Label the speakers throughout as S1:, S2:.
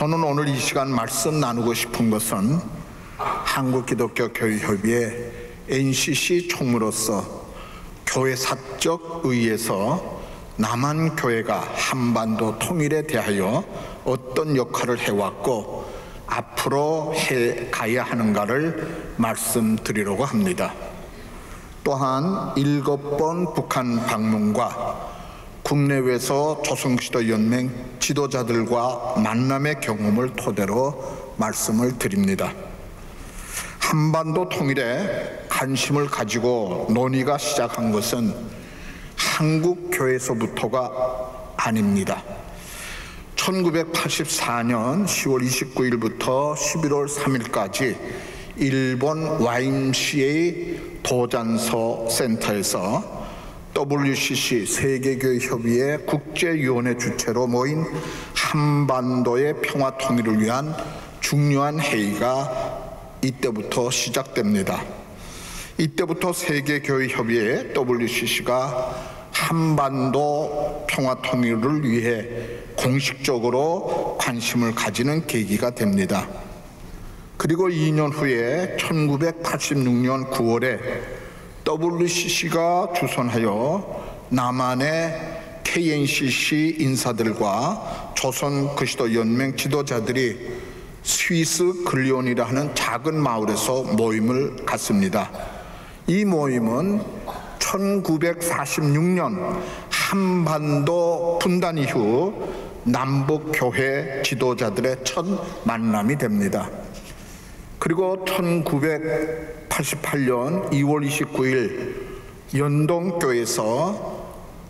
S1: 저는 오늘 이 시간 말씀 나누고 싶은 것은 한국기독교교회협의회 NCC 총무로서 교회사적 의의에서 남한교회가 한반도 통일에 대하여 어떤 역할을 해왔고 앞으로 해가야 하는가를 말씀드리려고 합니다. 또한 7번 북한 방문과 국내외에서 조선시대연맹 지도자들과 만남의 경험을 토대로 말씀을 드립니다. 한반도 통일에 관심을 가지고 논의가 시작한 것은 한국교회에서부터가 아닙니다. 1984년 10월 29일부터 11월 3일까지 일본 YMCA 도잔서 센터에서 WCC 세계교회협의회 국제위원회 주최로 모인 한반도의 평화 통일을 위한 중요한 회의가 이때부터 시작됩니다. 이때부터 세계교회협의회 WCC가 한반도 평화 통일을 위해 공식적으로 관심을 가지는 계기가 됩니다. 그리고 2년 후에 1986년 9월에 WCC가 주선하여 남한의 KNCC 인사들과 조선 그리스도연맹 지도자들이 스위스 글리온이라 하는 작은 마을에서 모임을 갖습니다. 이 모임은 1946년 한반도 분단 이후 남북교회 지도자들의 첫 만남이 됩니다. 그리고 1988년 2월 29일 연동교에서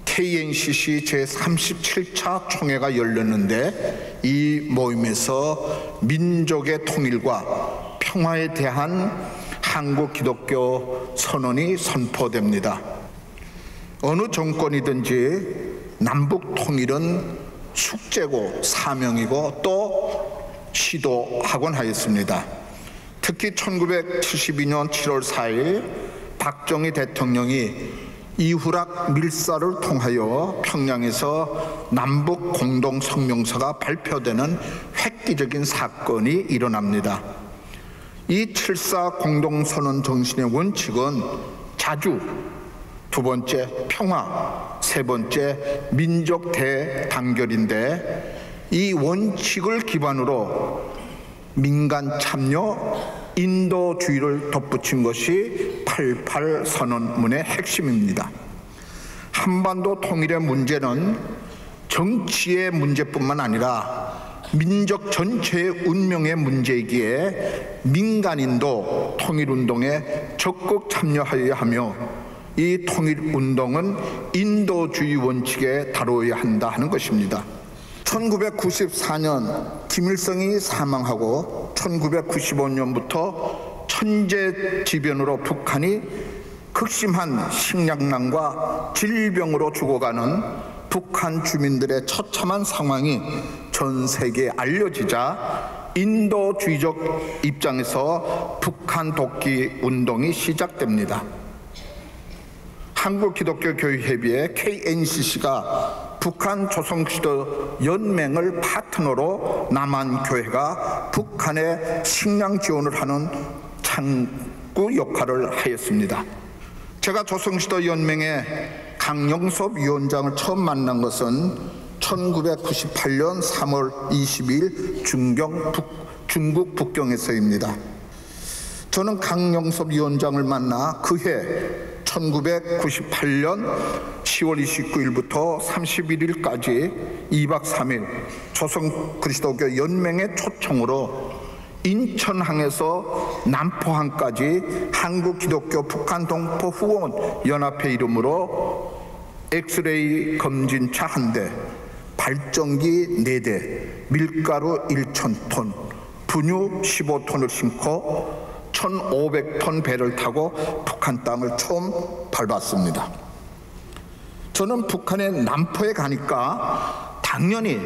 S1: KNCC 제37차 총회가 열렸는데 이 모임에서 민족의 통일과 평화에 대한 한국 기독교 선언이 선포됩니다. 어느 정권이든지 남북 통일은 숙제고 사명이고 또 시도하곤 하였습니다. 특히 1972년 7월 4일 박정희 대통령이 이후락 밀사를 통하여 평양에서 남북 공동 성명서가 발표되는 획기적인 사건이 일어납니다. 이 7.4 공동선언 정신의 원칙은 자주, 두 번째 평화, 세 번째 민족 대단결인데 이 원칙을 기반으로 민간 참여, 인도주의를 덧붙인 것이 88 선언문의 핵심입니다. 한반도 통일의 문제는 정치의 문제뿐만 아니라 민족 전체의 운명의 문제이기에 민간인도 통일운동에 적극 참여하여야 하며 이 통일운동은 인도주의 원칙에 다뤄야 한다 하는 것입니다. 1994년 김일성이 사망하고 1995년부터 천재지변으로 북한이 극심한 식량난과 질병으로 죽어가는 북한 주민들의 처참한 상황이 전 세계에 알려지자 인도주의적 입장에서 북한 돕기 운동이 시작됩니다. 한국기독교교회협의회 KNCC가 북한 조선시대 연맹을 파트너로 남한교회가 북한에 식량 지원을 하는 창구 역할을 하였습니다. 제가 조선시대 연맹의 강영섭 위원장을 처음 만난 것은 1998년 3월 20일 중국 북경에서입니다. 저는 강영섭 위원장을 만나 그해 1998년 10월 29일부터 31일까지 2박 3일 조선 그리스도교 연맹의 초청으로 인천항에서 남포항까지 한국기독교 북한 동포 후원 연합회 이름으로 엑스레이 검진차 1대, 발전기 4대, 밀가루 1,000톤, 분유 15톤을 싣고 1,500톤 배를 타고 북한 땅을 처음 밟았습니다. 저는 북한의 남포에 가니까 당연히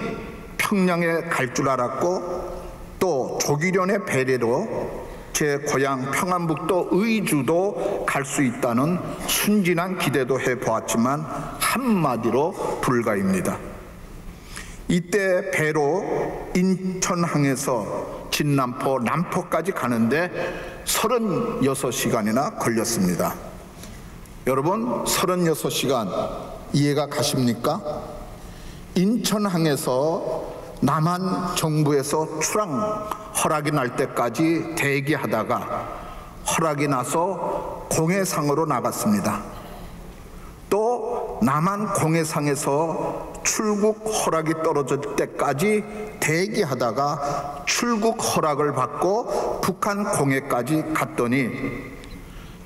S1: 평양에 갈 줄 알았고 또 조기련의 배례로 제 고향 평안북도 의주도 갈 수 있다는 순진한 기대도 해보았지만 한마디로 불가입니다. 이때 배로 인천항에서 진남포, 남포까지 가는데 36시간이나 걸렸습니다. 여러분, 36시간 이해가 가십니까? 인천항에서 남한 정부에서 출항 허락이 날 때까지 대기하다가 허락이 나서 공해상으로 나갔습니다. 또 남한 공해상에서 출국 허락이 떨어질 때까지 대기하다가 출국 허락을 받고 북한 공해까지 갔더니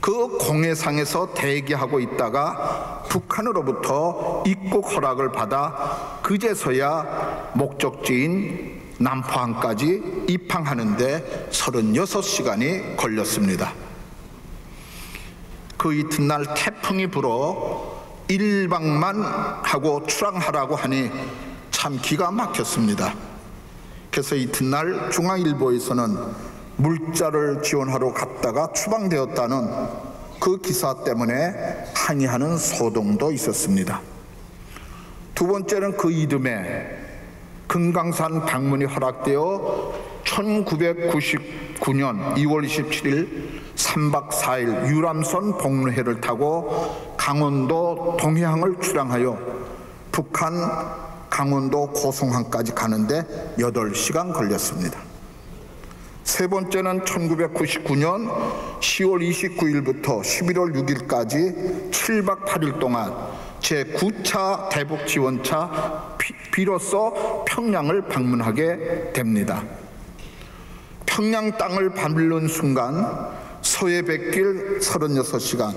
S1: 그 공해상에서 대기하고 있다가 북한으로부터 입국 허락을 받아 그제서야 목적지인 남포항까지 입항하는데 36시간이 걸렸습니다. 그 이튿날 태풍이 불어 1박만 하고 출항하라고 하니 참 기가 막혔습니다. 그래서 이튿날 중앙일보에서는 물자를 지원하러 갔다가 추방되었다는 그 기사 때문에 항의하는 소동도 있었습니다. 두 번째는 그 이듬해 금강산 방문이 허락되어 1999년 2월 27일 3박 4일 유람선 복로회를 타고 강원도 동해항을 출항하여 북한 강원도 고성항까지 가는데 8시간 걸렸습니다. 세 번째는 1999년 10월 29일부터 11월 6일까지 7박 8일 동안 제9차 대북지원차 비로소 평양을 방문하게 됩니다. 평양 땅을 밟는 순간 서해 백길 36시간,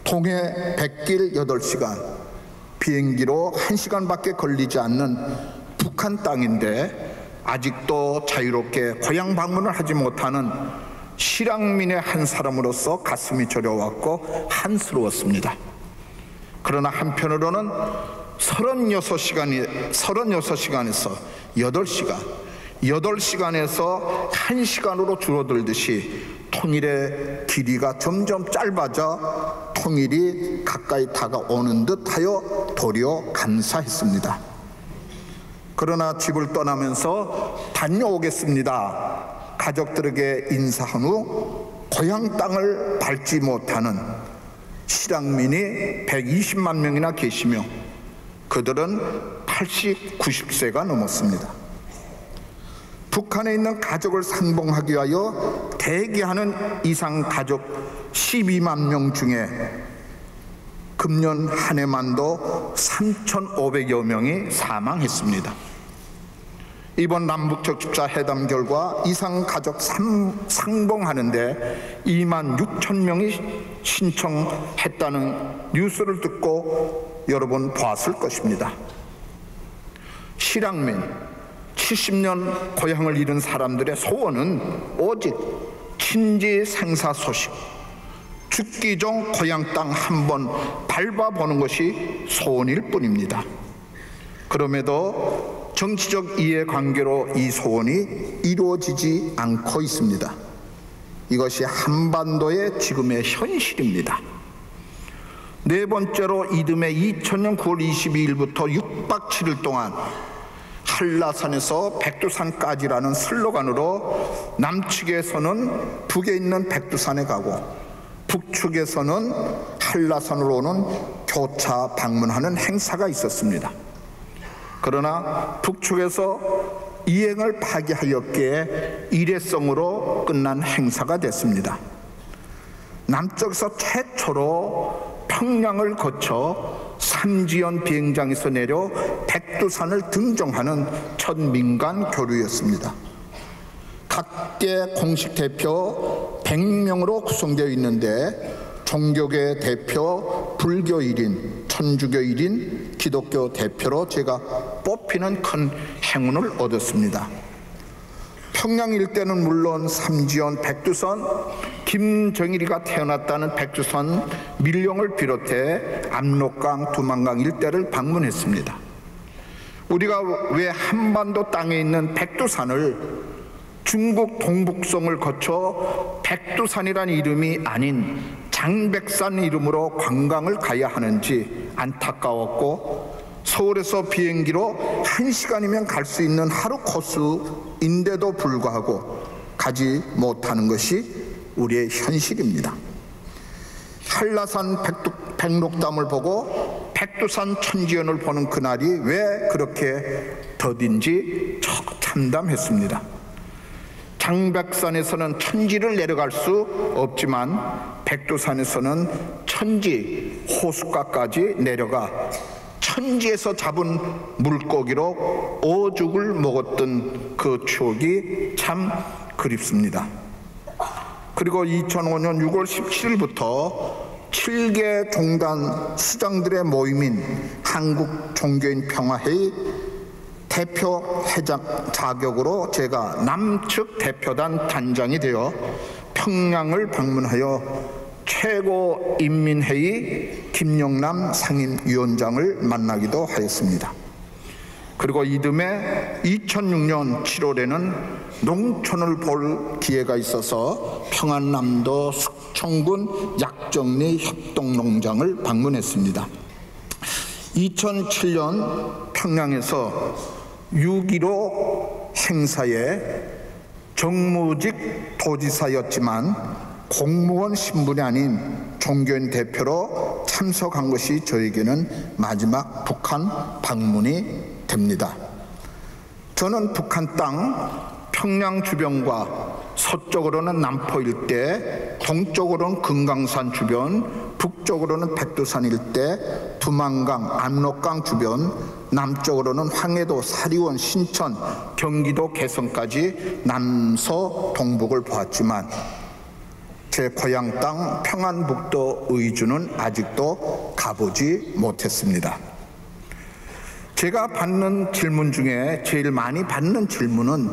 S1: 동해 백길 8시간, 비행기로 1시간밖에 걸리지 않는 북한 땅인데 아직도 자유롭게 고향 방문을 하지 못하는 실향민의 한 사람으로서 가슴이 저려왔고 한스러웠습니다. 그러나 한편으로는 36시간에서 8시간에서 1시간으로 줄어들듯이 통일의 길이가 점점 짧아져 통일이 가까이 다가오는 듯하여 도리어 감사했습니다. 그러나 집을 떠나면서 다녀오겠습니다. 가족들에게 인사한 후 고향 땅을 밟지 못하는 실향민이 120만 명이나 계시며 그들은 80, 90세가 넘었습니다. 북한에 있는 가족을 상봉하기 위하여 대기하는 이상 가족 12만 명 중에 금년 한 해만도 3,500여 명이 사망했습니다. 이번 남북 적십자 회담 결과 이상 가족 상봉하는데 2만 6천 명이 신청했다는 뉴스를 듣고 여러분 보았을 것입니다. 실향민 70년 고향을 잃은 사람들의 소원은 오직 친지 생사 소식, 죽기 전 고향 땅 한번 밟아보는 것이 소원일 뿐입니다. 그럼에도 정치적 이해관계로 이 소원이 이루어지지 않고 있습니다. 이것이 한반도의 지금의 현실입니다. 네 번째로 이듬해 2000년 9월 22일부터 6박 7일 동안 한라산에서 백두산까지라는 슬로건으로 남측에서는 북에 있는 백두산에 가고 북측에서는 한라산으로 오는 교차 방문하는 행사가 있었습니다. 그러나 북측에서 이행을 파기하였기에 일회성으로 끝난 행사가 됐습니다. 남쪽에서 최초로 평양을 거쳐 삼지연 비행장에서 내려 백두산을 등정하는 첫 민간 교류였습니다. 각계 공식 대표 100명으로 구성되어 있는데 종교계 대표, 불교 1인, 천주교 1인, 기독교 대표로 제가 뽑히는 큰 행운을 얻었습니다. 평양 일대는 물론 삼지연, 백두산, 김정일이가 태어났다는 백두산 밀령을 비롯해 압록강, 두만강 일대를 방문했습니다. 우리가 왜 한반도 땅에 있는 백두산을 중국 동북성을 거쳐 백두산이라는 이름이 아닌 장백산 이름으로 관광을 가야 하는지 안타까웠고 서울에서 비행기로 1시간이면 갈 수 있는 하루 코스인데도 불구하고 가지 못하는 것이 우리의 현실입니다. 한라산 백록담을 보고 백두산 천지연을 보는 그날이 왜 그렇게 더딘지 참담했습니다. 장백산에서는 천지를 내려갈 수 없지만 백두산에서는 천지 호숫가까지 내려가 천지에서 잡은 물고기로 오죽을 먹었던 그 추억이 참 그립습니다. 그리고 2005년 6월 17일부터 7개 종단 수장들의 모임인 한국종교인평화회의 대표 회장 자격으로 제가 남측 대표단 단장이 되어 평양을 방문하여 최고인민회의 김영남 상임위원장을 만나기도 하였습니다. 그리고 이듬해 2006년 7월에는 농촌을 볼 기회가 있어서 평안남도 숙청군 약정리 협동농장을 방문했습니다. 2007년 평양에서 6.15 행사에 정무직 도지사였지만 공무원 신분이 아닌 종교인 대표로 참석한 것이 저에게는 마지막 북한 방문이 됩니다. 저는 북한 땅 평양 주변과 서쪽으로는 남포 일대, 동쪽으로는 금강산 주변, 북쪽으로는 백두산 일대, 두만강, 압록강 주변, 남쪽으로는 황해도, 사리원, 신천, 경기도 개성까지 남서 동북을 보았지만 제 고향 땅 평안북도 의주는 아직도 가보지 못했습니다. 제가 받는 질문 중에 제일 많이 받는 질문은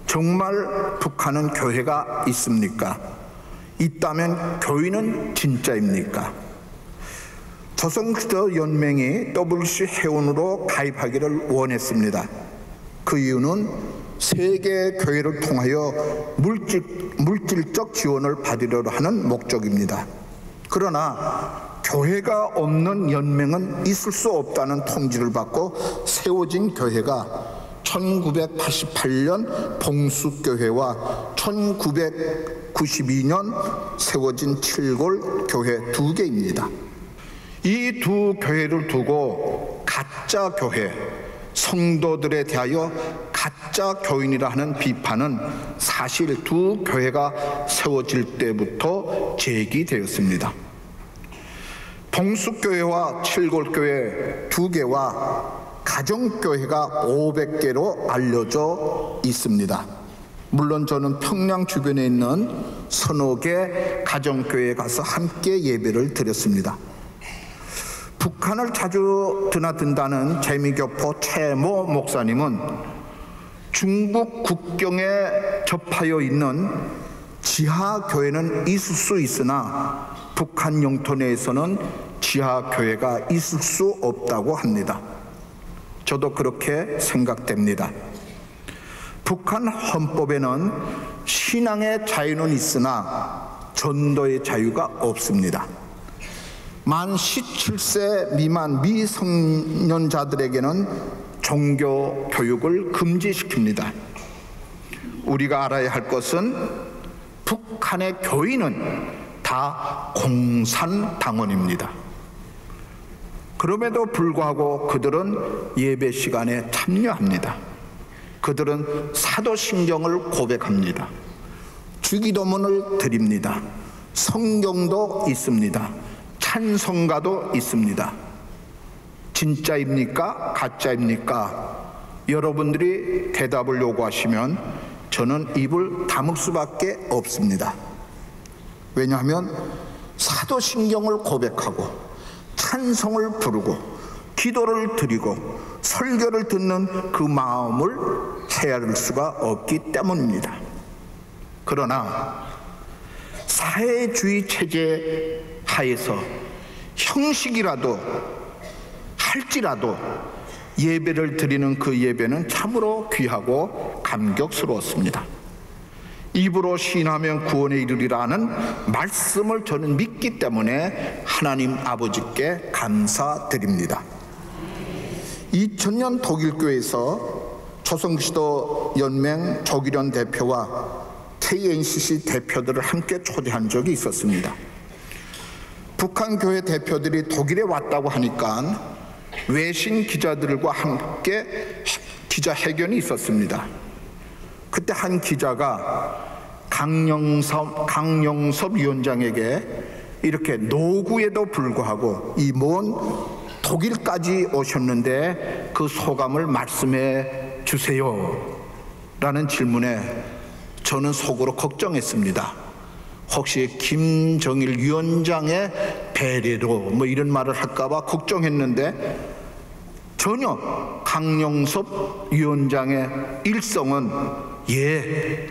S1: 정말 북한은 교회가 있습니까? 있다면 교회는 진짜입니까? 조선시대 연맹이 WC 회원으로 가입하기를 원했습니다. 그 이유는 세계 교회를 통하여 물질적 지원을 받으려 하는 목적입니다. 그러나 교회가 없는 연맹은 있을 수 없다는 통지를 받고 세워진 교회가 1988년 봉수교회와 1992년 세워진 칠골교회 두 개입니다. 이 두 교회를 두고 가짜 교회, 성도들에 대하여 가짜 교인이라 하는 비판은 사실 두 교회가 세워질 때부터 제기되었습니다. 봉수교회와 칠골교회 두 개와 가정교회가 500개로 알려져 있습니다. 물론 저는 평양 주변에 있는 서너 개 가정교회에 가서 함께 예배를 드렸습니다. 북한을 자주 드나든다는 재미교포 최모 목사님은 중국 국경에 접하여 있는 지하교회는 있을 수 있으나 북한 영토 내에서는 지하교회가 있을 수 없다고 합니다. 저도 그렇게 생각됩니다. 북한 헌법에는 신앙의 자유는 있으나 전도의 자유가 없습니다. 만 17세 미만 미성년자들에게는 종교 교육을 금지시킵니다. 우리가 알아야 할 것은 북한의 교인은 다 공산당원입니다. 그럼에도 불구하고 그들은 예배 시간에 참여합니다. 그들은 사도신경을 고백합니다. 주기도문을 드립니다. 성경도 있습니다. 찬송가도 있습니다. 진짜입니까? 가짜입니까? 여러분들이 대답을 요구하시면 저는 입을 다물 수밖에 없습니다. 왜냐하면 사도신경을 고백하고 찬송을 부르고 기도를 드리고 설교를 듣는 그 마음을 헤아릴 수가 없기 때문입니다. 그러나 사회주의 체제 하에서 형식이라도 할지라도 예배를 드리는 그 예배는 참으로 귀하고 감격스러웠습니다. 입으로 시인하면 구원에 이르리라는 말씀을 저는 믿기 때문에 하나님 아버지께 감사드립니다. 2000년 독일교회에서 조선그리스도 연맹 조기련 대표와 KNCC 대표들을 함께 초대한 적이 있었습니다. 북한 교회 대표들이 독일에 왔다고 하니까 외신 기자들과 함께 기자회견이 있었습니다. 그때 한 기자가 강영섭 위원장에게 이렇게 노구에도 불구하고 이 먼 독일까지 오셨는데 그 소감을 말씀해 주세요 라는 질문에 저는 속으로 걱정했습니다. 혹시 김정일 위원장의 배려로 뭐 이런 말을 할까봐 걱정했는데 전혀 강영섭 위원장의 일성은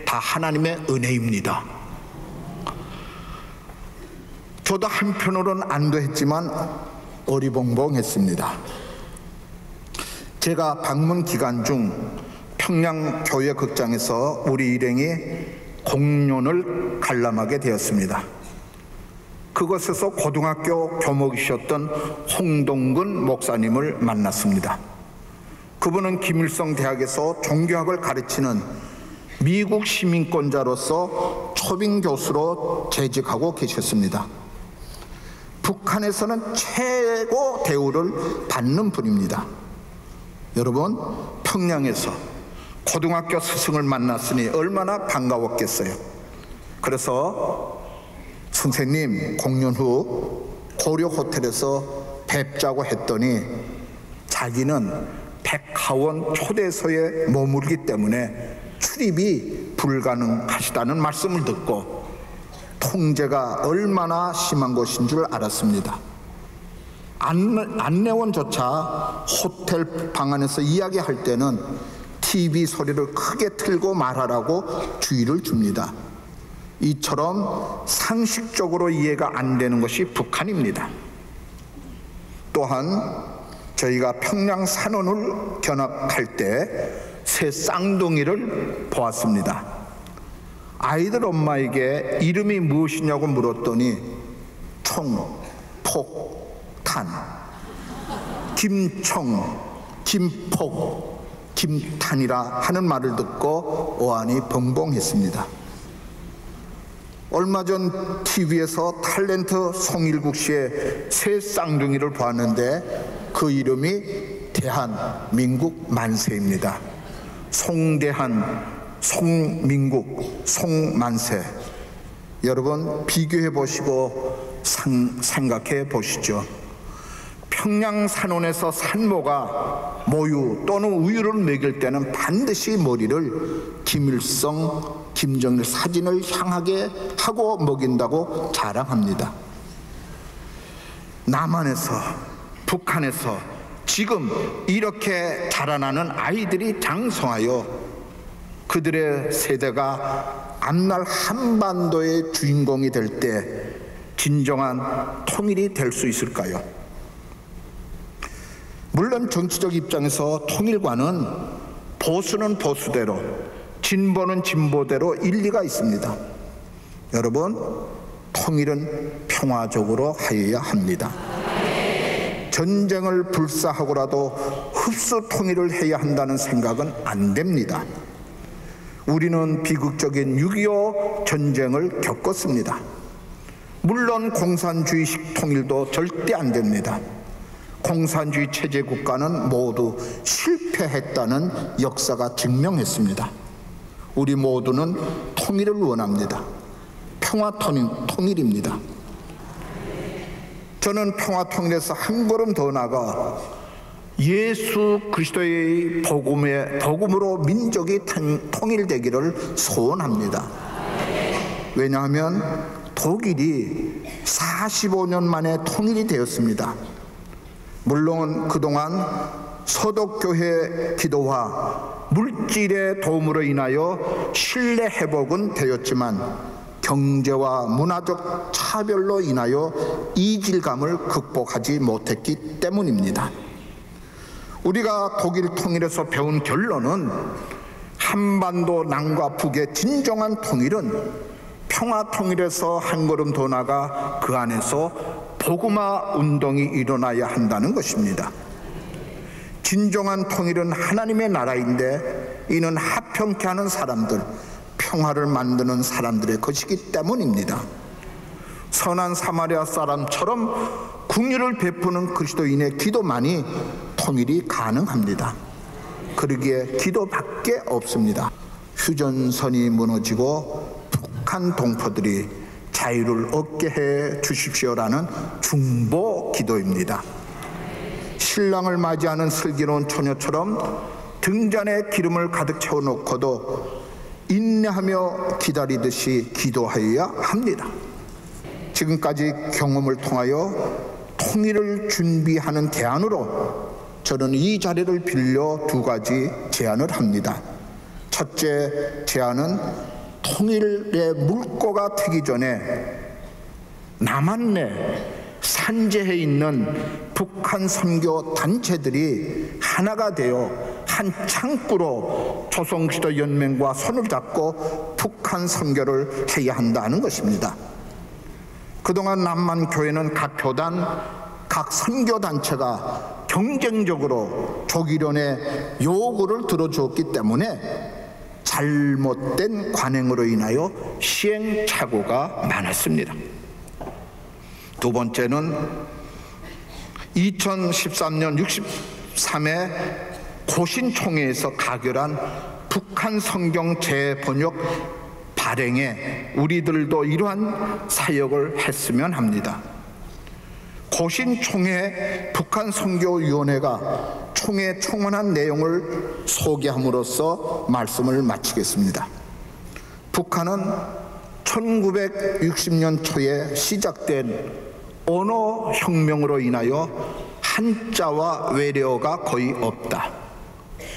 S1: 다 하나님의 은혜입니다. 저도 한편으로는 안도했지만 어리벙벙했습니다. 제가 방문 기간 중 평양 교회 극장에서 우리 일행이 공연을 관람하게 되었습니다. 그곳에서 고등학교 교목이셨던 홍동근 목사님을 만났습니다. 그분은 김일성 대학에서 종교학을 가르치는 미국 시민권자로서 초빙 교수로 재직하고 계셨습니다. 북한에서는 최고 대우를 받는 분입니다. 여러분, 평양에서 고등학교 스승을 만났으니 얼마나 반가웠겠어요. 그래서 선생님 공연 후 고려 호텔에서 뵙자고 했더니 자기는 백화원 초대소에 머물기 때문에 출입이 불가능하시다는 말씀을 듣고 통제가 얼마나 심한 것인 줄 알았습니다. 안내원조차 호텔 방 안에서 이야기할 때는 TV 소리를 크게 틀고 말하라고 주의를 줍니다. 이처럼 상식적으로 이해가 안 되는 것이 북한입니다. 또한 저희가 평양 산원을 견학할 때 새 쌍둥이를 보았습니다. 아이들 엄마에게 이름이 무엇이냐고 물었더니 총, 폭, 탄, 김총, 김폭, 김탄이라 하는 말을 듣고 어안이 벙벙했습니다. 얼마 전 TV에서 탤런트 송일국 씨의 새 쌍둥이를 보았는데 그 이름이 대한민국 만세입니다. 송대한, 송민국, 송만세. 여러분 비교해 보시고 생각해 보시죠. 평양 산원에서 산모가 모유 또는 우유를 먹일 때는 반드시 머리를 김일성, 김정일 사진을 향하게 하고 먹인다고 자랑합니다. 남한에서, 북한에서 지금 이렇게 자라나는 아이들이 장성하여 그들의 세대가 앞날 한반도의 주인공이 될 때 진정한 통일이 될 수 있을까요? 물론 정치적 입장에서 통일과는 보수는 보수대로, 진보는 진보대로 일리가 있습니다. 여러분, 통일은 평화적으로 하여야 합니다. 전쟁을 불사하고라도 흡수 통일을 해야 한다는 생각은 안 됩니다. 우리는 비극적인 6.25 전쟁을 겪었습니다. 물론 공산주의식 통일도 절대 안 됩니다. 공산주의 체제 국가는 모두 실패했다는 역사가 증명했습니다. 우리 모두는 통일을 원합니다. 평화 통일입니다. 저는 평화 통일에서 한 걸음 더 나가 예수 그리스도의 복음으로 민족이 통일되기를 소원합니다. 왜냐하면 독일이 45년 만에 통일이 되었습니다. 물론 그동안 서독교회 기도와 물질의 도움으로 인하여 신뢰 회복은 되었지만 경제와 문화적 차별로 인하여 이질감을 극복하지 못했기 때문입니다. 우리가 독일 통일에서 배운 결론은 한반도 남과 북의 진정한 통일은 평화 통일에서 한 걸음 더 나가 그 안에서 복음화 운동이 일어나야 한다는 것입니다. 진정한 통일은 하나님의 나라인데 이는 합평케 하는 사람들, 평화를 만드는 사람들의 것이기 때문입니다. 선한 사마리아 사람처럼 긍휼을 베푸는 그리스도인의 기도만이 통일이 가능합니다. 그러기에 기도밖에 없습니다. 휴전선이 무너지고 북한 동포들이 자유를 얻게 해 주십시오라는 중보 기도입니다. 신랑을 맞이하는 슬기로운 처녀처럼 등잔에 기름을 가득 채워놓고도 인내하며 기다리듯이 기도하여야 합니다. 지금까지 경험을 통하여 통일을 준비하는 대안으로 저는 이 자리를 빌려 두 가지 제안을 합니다. 첫째 제안은 통일의 물꼬가 트기 전에 남한내 산재해 있는 북한 선교 단체들이 하나가 되어 한 창구로 조선시대 연맹과 손을 잡고 북한 선교를 해야 한다는 것입니다. 그동안 남한교회는 각 교단, 각 선교단체가 경쟁적으로 조기련의 요구를 들어주었기 때문에 잘못된 관행으로 인하여 시행착오가 많았습니다. 두 번째는 2013년 63회 고신총회에서 가결한 북한 성경 재번역 발행에 우리들도 이러한 사역을 했으면 합니다. 고신총회 북한선교위원회가 총회 총원한 내용을 소개함으로써 말씀을 마치겠습니다. 북한은 1960년 초에 시작된 언어혁명으로 인하여 한자와 외래어가 거의 없다.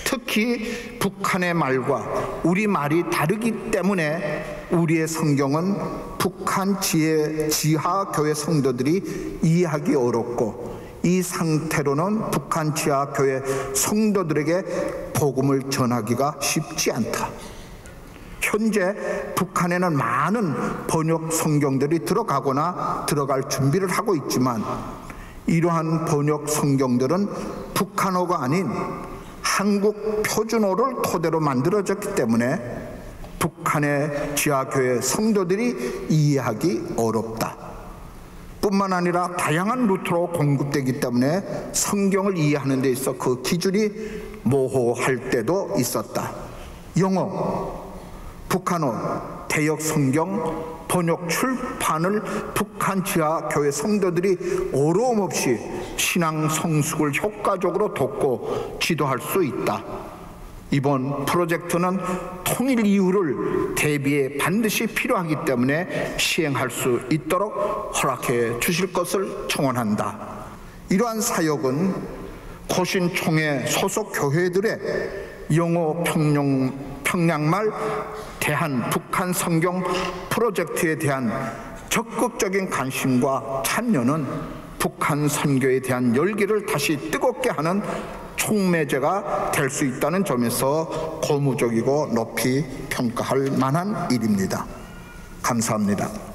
S1: 특히 북한의 말과 우리 말이 다르기 때문에 우리의 성경은 북한 지하교회 성도들이 이해하기 어렵고 이 상태로는 북한 지하교회 성도들에게 복음을 전하기가 쉽지 않다. 현재 북한에는 많은 번역 성경들이 들어가거나 들어갈 준비를 하고 있지만 이러한 번역 성경들은 북한어가 아닌 한국 표준어를 토대로 만들어졌기 때문에 북한의 지하교회 성도들이 이해하기 어렵다. 뿐만 아니라 다양한 루트로 공급되기 때문에 성경을 이해하는 데 있어 그 기준이 모호할 때도 있었다. 영어, 북한어, 대역 성경, 번역 출판을 북한 지하교회 성도들이 어려움 없이 신앙 성숙을 효과적으로 돕고 지도할 수 있다. 이번 프로젝트는 통일 이후를 대비해 반드시 필요하기 때문에 시행할 수 있도록 허락해 주실 것을 청원한다. 이러한 사역은 고신총회 소속 교회들의 영어 평양말 대한 북한 성경 프로젝트에 대한 적극적인 관심과 참여는 북한 선교에 대한 열기를 다시 뜨겁게 하는 촉매제가 될 수 있다는 점에서 고무적이고 높이 평가할 만한 일입니다. 감사합니다.